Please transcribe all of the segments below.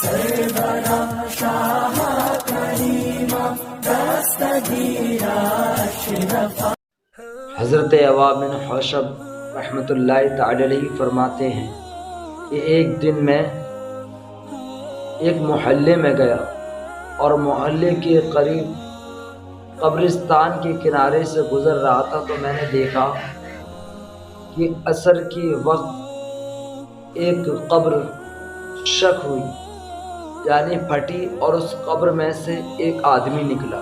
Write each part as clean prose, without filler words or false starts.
سرورا شاہ کریمہ دستگیرا اشرفا۔ حضرت عوام بن حوشب رحمۃ اللہ تعالی علیہ فرماتے ہیں کہ ایک دن میں ایک محلے میں گیا اور محلے کے قریب قبرستان کے کنارے سے گزر رہا تھا تو میں نے دیکھا کہ عصر کے وقت ایک قبر شق ہوئی، یعنی پھٹی، اور اس قبر میں سے ایک آدمی نکلا۔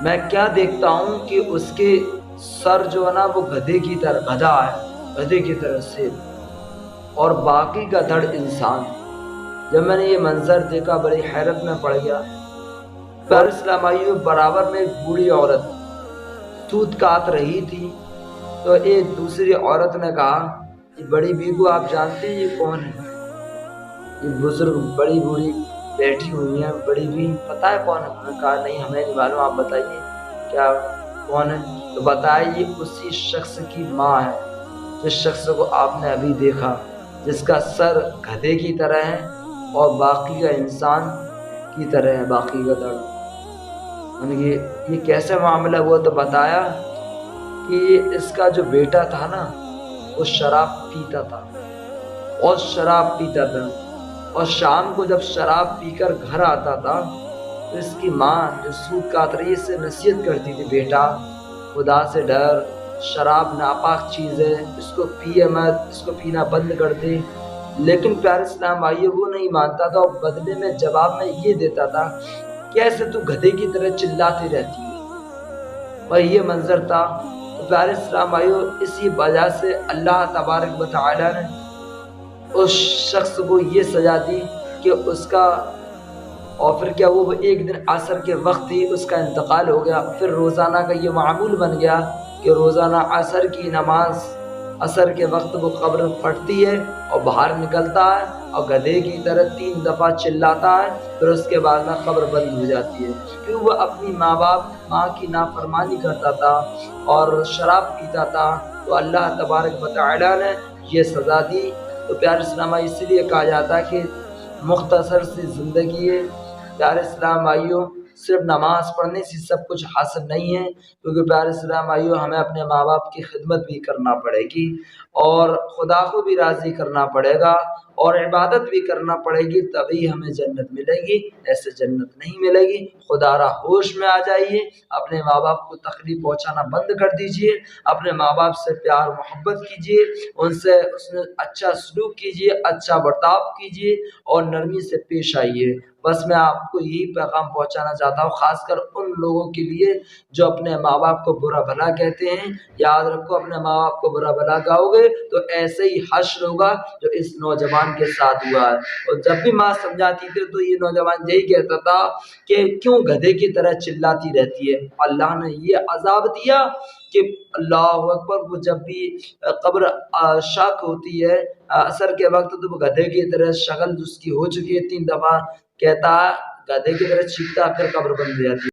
میں کیا دیکھتا ہوں کہ اس کے سر جو ہے نا وہ گدھے کی طرح، گدھا ہے، گدھے کی طرح سے، اور باقی کا دھڑ انسان۔ جب میں نے یہ منظر دیکھا بڑی حیرت میں پڑ گیا۔ پیارے اسلامیوں، برابر میں ایک بوڑھی عورت سود کاٹ رہی تھی تو ایک دوسری عورت نے کہا، یہ بڑی بیگو آپ جانتے ہیں یہ کون ہے؟ یہ بزرگ بڑی بوڑھی بیٹھی ہوئی ہیں، بڑی بھی پتہ ہے کون ہے؟ انہوں نے کہا نہیں ہمیں نہیں معلوم، آپ بتائیے کیا کون ہے؟ تو بتایا یہ اسی شخص کی ماں ہے جس شخص کو آپ نے ابھی دیکھا، جس کا سر گدھے کی طرح ہے اور باقی کا انسان کی طرح ہے، باقی کا دڑ۔ یہ کیسے معاملہ ہوا؟ تو بتایا کہ اس کا جو بیٹا تھا نا وہ شراب پیتا تھا اور شراب پیتا تھا، اور شام کو جب شراب پی کر گھر آتا تھا تو اس کی ماں جو سود کاٹ رہی سے نصیحت کرتی تھی، بیٹا خدا سے ڈر، شراب ناپاک چیز ہے، اس کو پیے مت، اس کو پینا بند کر دے۔ لیکن پیارے اسلام بھائیو وہ نہیں مانتا تھا، اور بدلے میں جواب میں یہ دیتا تھا کہ ایسے تو گدھے کی طرح چلاتی رہتی ہے، اور یہ منظر تھا۔ تو پیارے اسلام بھائیو اسی وجہ سے اللہ تبارک و تعالی نے اس شخص کو یہ سزا دی کہ اس کا، اور پھر کیا وہ ایک دن عصر کے وقت ہی اس کا انتقال ہو گیا۔ پھر روزانہ کا یہ معمول بن گیا کہ روزانہ عصر کی نماز، عصر کے وقت وہ قبر پھٹتی ہے اور باہر نکلتا ہے اور گدھے کی طرح 3 دفعہ چلاتا ہے، پھر اس کے بعد میں قبر بند ہو جاتی ہے، کیوں وہ اپنی ماں کی نافرمانی کرتا تھا اور شراب پیتا تھا، تو اللہ تبارک و تعالی نے یہ سزا دی۔ تو پیارے اسلام اس لیے کہا جاتا ہے کہ مختصر سی زندگی ہے۔ پیارے اسلام بھائیوں صرف نماز پڑھنے سے سب کچھ حاصل نہیں ہے، کیونکہ پیارے اسلام بھائیوں ہمیں اپنے ماں باپ کی خدمت بھی کرنا پڑے گی اور خدا کو بھی راضی کرنا پڑے گا اور عبادت بھی کرنا پڑے گی، تبھی ہمیں جنت ملے گی، ایسے جنت نہیں ملے گی۔ خدا را ہوش میں آ جائیے، اپنے ماں باپ کو تکلیف پہنچانا بند کر دیجئے، اپنے ماں باپ سے پیار محبت کیجئے، ان سے اچھا سلوک کیجئے، اچھا برتاؤ کیجئے اور نرمی سے پیش آئیے۔ بس میں آپ کو یہی پیغام پہنچانا چاہتا ہوں، خاص کر ان لوگوں کے لیے جو اپنے ماں باپ کو برا بھلا کہتے ہیں۔ یاد رکھو اپنے ماں باپ کو برا بھلا کہو گے تو ایسے ہی حشر ہوگا جو اس نوجوان کے ساتھ ہوا ہے۔ اور جب بھی ماں سمجھاتی تھی تو یہ نوجوان یہی کہتا تھا کہ کیوں گدھے کی طرح چلاتی رہتی ہے۔ اللہ نے یہ عذاب دیا کہ اللہ اکبر، وہ جب بھی قبر شق ہوتی ہے عصر کے وقت تو وہ گدھے کی طرح شکل اس کی ہو چکی ہے، 3 دفعہ کہتا ہے، گدھے کی طرح چیختا، پھر قبر بند ہو جاتی ہے۔